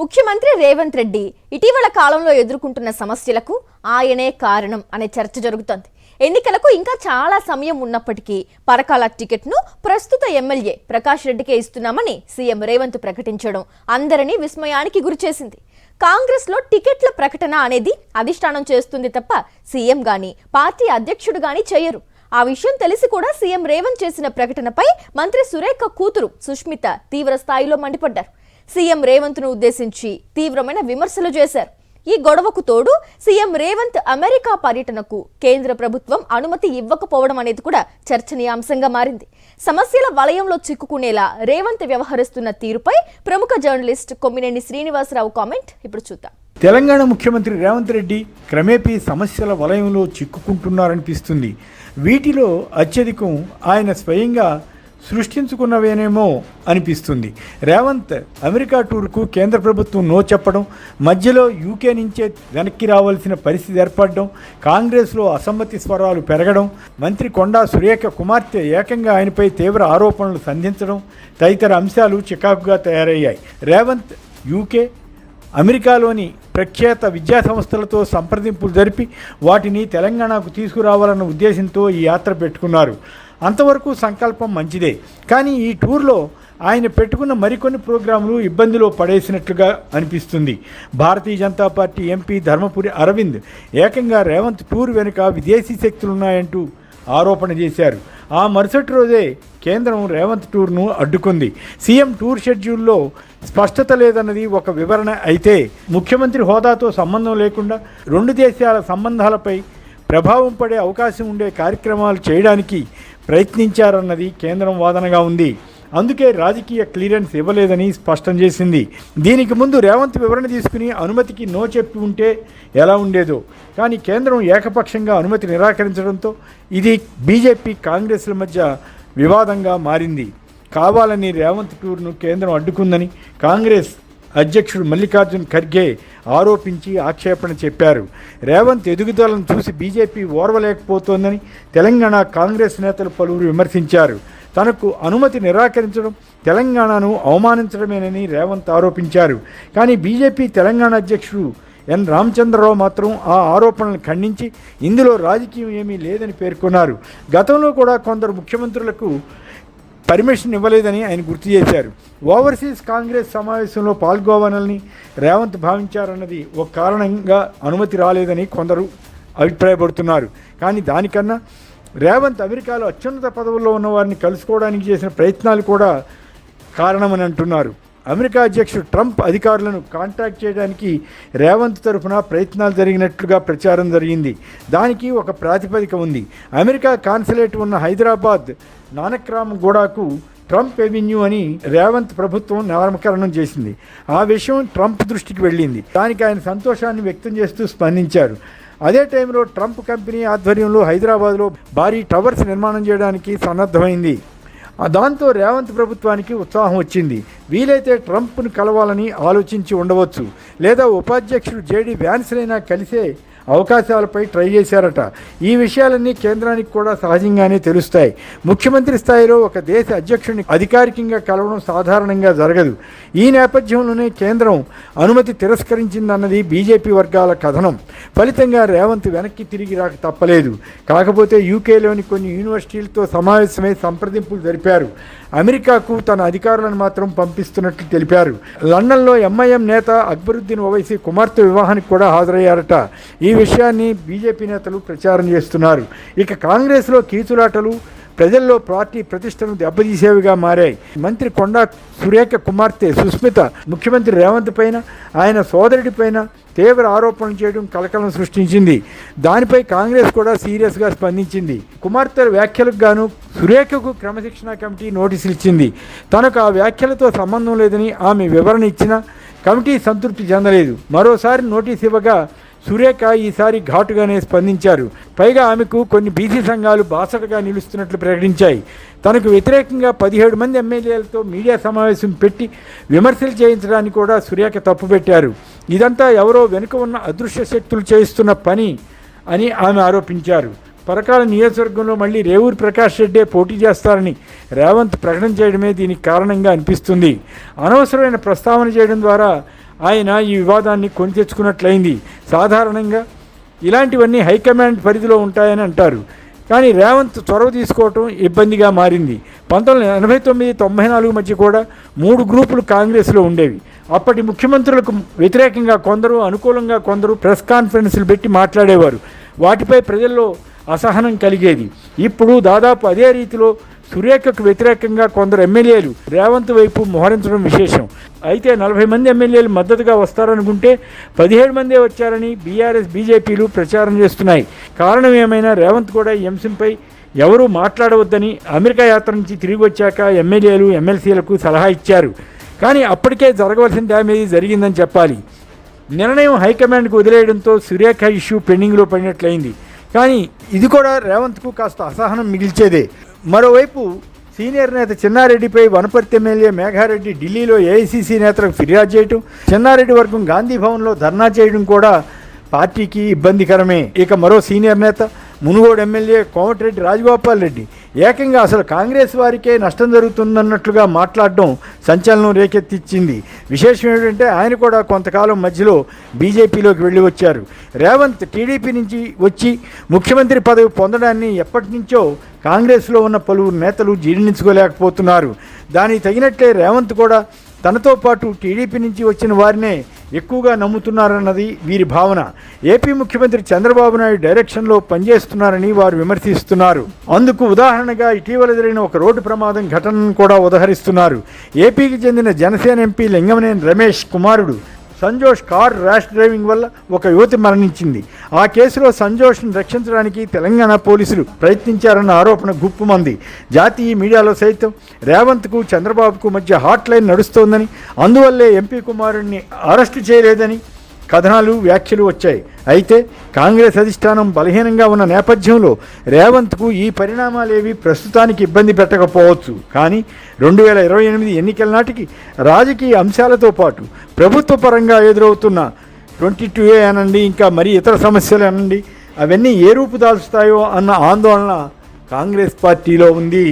ముఖ్యమంత్రి రేవంత్ రెడ్డి ఇటీవల కాలంలో ఎదుర్కొంటున్న సమస్యలకు ఆయనే కారణం అనే చర్చ జరుగుతోంది. ఎన్నికలకు ఇంకా చాలా సమయం ఉన్నప్పటికీ పరకాల టికెట్ను ప్రస్తుత ఎమ్మెల్యే ప్రకాష్ రెడ్డికే ఇస్తున్నామని సీఎం రేవంత్ ప్రకటించడం అందరినీ విస్మయానికి గురిచేసింది. కాంగ్రెస్లో టికెట్ల ప్రకటన అనేది అధిష్టానం చేస్తుంది తప్ప సీఎం గాని పార్టీ అధ్యక్షుడు గాని చేయరు. ఆ విషయం తెలిసి కూడా సీఎం రేవంత్ చేసిన ప్రకటనపై మంత్రి సురేఖ కూతురు సుష్మిత తీవ్ర స్థాయిలో మండిపడ్డారు. సీఎం రేవంత్ను ఉద్దేశించి తీవ్రమైన విమర్శలు చేశారు. ఈ గొడవకు తోడు సీఎం రేవంత్ అమెరికా పర్యటనకు కేంద్ర ప్రభుత్వం అనుమతి ఇవ్వకపోవడం అనేది కూడా చర్చనీయాంశంగా మారింది. సమస్యల వలయంలో చిక్కుకునేలా రేవంత్ వ్యవహరిస్తున్న తీరుపై ప్రముఖ జర్నలిస్ట్ కొమ్మినేని శ్రీనివాసరావు కామెంట్ ఇప్పుడు చూద్దాం. తెలంగాణ ముఖ్యమంత్రి రేవంత్ రెడ్డి క్రమేపీ సమస్యల వలయంలో చిక్కుకుంటున్నారనిపిస్తుంది. వీటిలో అత్యధికం ఆయన స్వయంగా సృష్టించుకున్నవేనేమో అనిపిస్తుంది. రేవంత్ అమెరికా టూర్కు కేంద్ర ప్రభుత్వం నో చెప్పడం, మధ్యలో యూకే నుంచే వెనక్కి రావాల్సిన పరిస్థితి ఏర్పడడం, కాంగ్రెస్లో అసమ్మతి స్వరాలు పెరగడం, మంత్రి కొండా సురేఖ కుమార్తె ఏకంగా ఆయనపై తీవ్ర ఆరోపణలు సంధించడం తదితర అంశాలు చికాకుగా తయారయ్యాయి. రేవంత్ యూకే, అమెరికాలోని ప్రఖ్యాత విద్యాసంస్థలతో సంప్రదింపులు జరిపి వాటిని తెలంగాణకు తీసుకురావాలన్న ఉద్దేశంతో ఈ యాత్ర పెట్టుకున్నారు. అంతవరకు సంకల్పం మంచిదే, కానీ ఈ టూర్లో ఆయన పెట్టుకున్న మరికొన్ని ప్రోగ్రాములు ఇబ్బందిలో పడేసినట్లుగా అనిపిస్తుంది. భారతీయ జనతా పార్టీ ఎంపీ ధర్మపురి అరవింద్ ఏకంగా రేవంత్ టూర్ వెనుక విదేశీ శక్తులున్నాయంటూ ఆరోపణ చేశారు. ఆ మరుసటి రోజే కేంద్రం రేవంత్ టూర్ను అడ్డుకుంది. సీఎం టూర్ షెడ్యూల్లో స్పష్టత లేదన్నది ఒక వివరణ అయితే, ముఖ్యమంత్రి హోదాతో సంబంధం లేకుండా రెండు దేశాల సంబంధాలపై ప్రభావం పడే అవకాశం ఉండే కార్యక్రమాలు చేయడానికి ప్రయత్నించారన్నది కేంద్రం వాదనగా ఉంది. అందుకే రాజకీయ క్లియరెన్స్ ఇవ్వలేదని స్పష్టం చేసింది. దీనికి ముందు రేవంత్ వివరణ తీసుకుని అనుమతికి నో చెప్పి ఉంటే ఎలా ఉండేదో, కానీ కేంద్రం ఏకపక్షంగా అనుమతి నిరాకరించడంతో ఇది బీజేపీ కాంగ్రెస్ల మధ్య వివాదంగా మారింది. కావాలని రేవంత్ టూర్ను కేంద్రం అడ్డుకుందని కాంగ్రెస్ అధ్యక్షుడు మల్లికార్జున్ ఖర్గే ఆరోపించి ఆక్షేపణ చెప్పారు. రేవంత్ ఎదుగుదలను చూసి బీజేపీ ఓర్వలేకపోతోందని తెలంగాణ కాంగ్రెస్ నేతలు పలువురు విమర్శించారు. తనకు అనుమతి నిరాకరించడం తెలంగాణను అవమానించడమేనని రేవంత్ ఆరోపించారు. కానీ బీజేపీ తెలంగాణ అధ్యక్షుడు ఎన్ రామచంద్రరావు మాత్రం ఆ ఆరోపణలను ఖండించి ఇందులో రాజకీయం ఏమీ లేదని పేర్కొన్నారు. గతంలో కూడా కొందరు ముఖ్యమంత్రులకు పర్మిషన్ ఇవ్వలేదని ఆయన గుర్తు చేశారు. ఓవర్సీస్ కాంగ్రెస్ సమావేశంలో పాల్గొవాలని రేవంత్ భావించారన్నది ఒక కారణంగా అనుమతి రాలేదని కొందరు అభిప్రాయపడుతున్నారు. కానీ దానికన్నా రేవంత్ అమెరికాలో అత్యున్నత పదవుల్లో ఉన్న వారిని కలుసుకోవడానికి చేసిన ప్రయత్నాలు కూడా కారణమని అంటున్నారు. అమెరికా అధ్యక్షుడు ట్రంప్ అధికారులను కాంటాక్ట్ చేయడానికి రేవంత్ తరఫున ప్రయత్నాలు జరిగినట్లుగా ప్రచారం జరిగింది. దానికి ఒక ప్రాతిపదిక ఉంది. అమెరికా కాన్సులేట్ ఉన్న హైదరాబాద్ నానక్రామ్ గూడాకు ట్రంప్ ఎవెన్యూ అని రేవంత్ ప్రభుత్వం నామకరణం చేసింది. ఆ విషయం ట్రంప్ దృష్టికి వెళ్ళింది. దానికి ఆయన సంతోషాన్ని వ్యక్తం చేస్తూ స్పందించారు. అదే టైంలో ట్రంప్ కంపెనీ ఆధ్వర్యంలో హైదరాబాద్లో భారీ టవర్స్ నిర్మాణం చేయడానికి సన్నద్ధమైంది. దాంతో రేవంత్ ప్రభుత్వానికి ఉత్సాహం వచ్చింది. వీలైతే ట్రంప్ను కలవాలని ఆలోచించి ఉండవచ్చు, లేదా ఉపాధ్యక్షుడు జేడీ వ్యాన్స్లైనా కలిసే అవకాశాలపై ట్రై చేశారట. ఈ విషయాలన్నీ కేంద్రానికి కూడా సహజంగానే తెలుస్తాయి. ముఖ్యమంత్రి స్థాయిలో ఒక దేశ అధ్యక్షుడిని అధికారికంగా కలవడం సాధారణంగా జరగదు. ఈ నేపథ్యంలోనే కేంద్రం అనుమతి తిరస్కరించిందన్నది బీజేపీ వర్గాల కథనం. ఫలితంగా రేవంత్ వెనక్కి తిరిగి రాక తప్పలేదు. కాకపోతే యూకేలోని కొన్ని యూనివర్సిటీలతో సమావేశమై సంప్రదింపులు జరిపారు. అమెరికాకు తన అధికారులను మాత్రం పంపిస్తున్నట్లు తెలిపారు. లండన్లో ఎంఐఎం నేత అక్బరుద్దీన్ ఓవైసీ కుమార్తె వివాహానికి కూడా హాజరయ్యారట. ఈ విషయాన్ని బీజేపీ నేతలు ప్రచారం చేస్తున్నారు. ఇక కాంగ్రెస్లో కీచులాటలు ప్రజల్లో పార్టీ ప్రతిష్టను దెబ్బతీసేవిగా మారాయి. మంత్రి కొండా సురేఖ కుమార్తె సుష్మిత ముఖ్యమంత్రి రేవంత్ పైన, ఆయన సోదరుడి పైన తీవ్ర ఆరోపణలు చేయడం కలకలం సృష్టించింది. దానిపై కాంగ్రెస్ కూడా సీరియస్గా స్పందించింది. కుమార్తె వ్యాఖ్యలకు గాను సురేఖకు క్రమశిక్షణ కమిటీ నోటీసులు ఇచ్చింది. తనకు ఆ వ్యాఖ్యలతో సంబంధం లేదని ఆమె వివరణ ఇచ్చినా కమిటీ సంతృప్తి చెందలేదు. మరోసారి నోటీసు ఇవ్వగా సురేఖ ఈసారి ఘాటుగానే స్పందించారు. పైగా ఆమెకు కొన్ని బీసీ సంఘాలు బాసటగా నిలుస్తున్నట్లు ప్రకటించాయి. తనకు వ్యతిరేకంగా 17 మంది ఎమ్మెల్యేలతో మీడియా సమావేశం పెట్టి విమర్శలు చేయించడానికి కూడా సురేఖ తప్పుపెట్టారు. ఇదంతా ఎవరో వెనుక ఉన్న అదృశ్య శక్తులు చేయిస్తున్న పని అని ఆమె ఆరోపించారు. పరకాల నియోజకవర్గంలో మళ్ళీ రేవూరి ప్రకాష్ రెడ్డే పోటీ చేస్తారని రేవంత్ ప్రకటన చేయడమే దీనికి కారణంగా అనిపిస్తుంది. అనవసరమైన ప్రస్తావన చేయడం ద్వారా ఆయన ఈ వివాదాన్ని కొని తెచ్చుకున్నట్లయింది. సాధారణంగా ఇలాంటివన్నీ హైకమాండ్ పరిధిలో ఉంటాయని అంటారు. కానీ రేవంత్ చొరవ తీసుకోవటం ఇబ్బందిగా మారింది. 1989-94 మధ్య కూడా 3 గ్రూపులు కాంగ్రెస్లో ఉండేవి. అప్పటి ముఖ్యమంత్రులకు వ్యతిరేకంగా కొందరు, అనుకూలంగా కొందరు ప్రెస్ కాన్ఫరెన్సులు పెట్టి మాట్లాడేవారు. వాటిపై ప్రజల్లో అసహనం కలిగేది. ఇప్పుడు దాదాపు అదే రీతిలో సురేఖకు వ్యతిరేకంగా కొందరు ఎమ్మెల్యేలు రేవంత్ వైపు మోహరించడం విశేషం. అయితే 40 మంది ఎమ్మెల్యేలు మద్దతుగా వస్తారనుకుంటే 17 మందే వచ్చారని బీఆర్ఎస్, బీజేపీలు ప్రచారం చేస్తున్నాయి. కారణం ఏమైనా రేవంత్ కూడా ఈ అంశంపై ఎవరూ మాట్లాడవద్దని అమెరికా యాత్ర నుంచి తిరిగి వచ్చాక ఎమ్మెల్యేలు, ఎమ్మెల్సీలకు సలహా ఇచ్చారు. కానీ అప్పటికే జరగవలసిన డ్యామేజ్ జరిగిందని చెప్పాలి. నిర్ణయం హైకమాండ్కు వదిలేయడంతో సురేఖ ఇష్యూ పెండింగ్లో పడినట్లయింది. కానీ ఇది కూడా రేవంత్కు కాస్త అసహనం మిగిల్చేదే. మరోవైపు సీనియర్ నేత చెన్నారెడ్డిపై వనపర్తి ఎమ్మెల్యే మేఘారెడ్డి ఢిల్లీలో ఏఐసీసీ నేతలకు ఫిర్యాదు చేయడం, చెన్నారెడ్డి వర్గం గాంధీ భవన్లో ధర్నా చేయడం కూడా పార్టీకి ఇబ్బందికరమే. ఇక మరో సీనియర్ నేత మునుగోడు ఎమ్మెల్యే కోమటిరెడ్డి రాజగోపాల్ రెడ్డి ఏకంగా అసలు కాంగ్రెస్ వారికే నష్టం జరుగుతుందన్నట్లుగా మాట్లాడడం సంచలనం రేకెత్తించింది. విశేషం ఏమిటంటే ఆయన కూడా కొంతకాలం మధ్యలో బీజేపీలోకి వెళ్ళి వచ్చారు. రేవంత్ టీడీపీ నుంచి వచ్చి ముఖ్యమంత్రి పదవి పొందడాన్ని ఎప్పటి నుంచో కాంగ్రెస్లో ఉన్న పలువురు నేతలు జీర్ణించుకోలేకపోతున్నారు. దానికి తగినట్లే రేవంత్ కూడా తనతో పాటు టీడీపీ నుంచి వచ్చిన వారినే ఎక్కువగా నమ్ముతున్నారన్నది వీరి భావన. ఏపీ ముఖ్యమంత్రి చంద్రబాబు నాయుడు డైరెక్షన్లో పనిచేస్తున్నారని వారు విమర్శిస్తున్నారు. అందుకు ఉదాహరణగా ఇటీవల జరిగిన ఒక రోడ్డు ప్రమాదం ఘటనను కూడా ఉదహరిస్తున్నారు. ఏపీకి చెందిన జనసేన ఎంపీ లింగమనేని రమేష్ కుమారుడు సంజోష్ కార్ ర్యాష్ డ్రైవింగ్ వల్ల ఒక యువతి మరణించింది. ఆ కేసులో సంజోష్ను రక్షించడానికి తెలంగాణ పోలీసులు ప్రయత్నించారన్న ఆరోపణ గుప్పుమంది. జాతీయ మీడియాలో సైతం రేవంత్కు, చంద్రబాబుకు మధ్య హాట్ లైన్ నడుస్తోందని, అందువల్లే ఎంపీ కుమారుడిని అరెస్టు చేయలేదని కథనాలు, వ్యాఖ్యలు వచ్చాయి. అయితే కాంగ్రెస్ అధిష్టానం బలహీనంగా ఉన్న నేపథ్యంలో రేవంత్కు ఈ పరిణామాలేవి ప్రస్తుతానికి ఇబ్బంది పెట్టకపోవచ్చు. కానీ 2028 ఎన్నికల నాటికి రాజకీయ అంశాలతో పాటు ప్రభుత్వ పరంగా ఎదురవుతున్న 22A అనండి, ఇంకా మరి ఇతర సమస్యలు అనండి, అవన్నీ ఏ రూపు దాల్చుతాయో అన్న ఆందోళన కాంగ్రెస్ పార్టీలో ఉంది.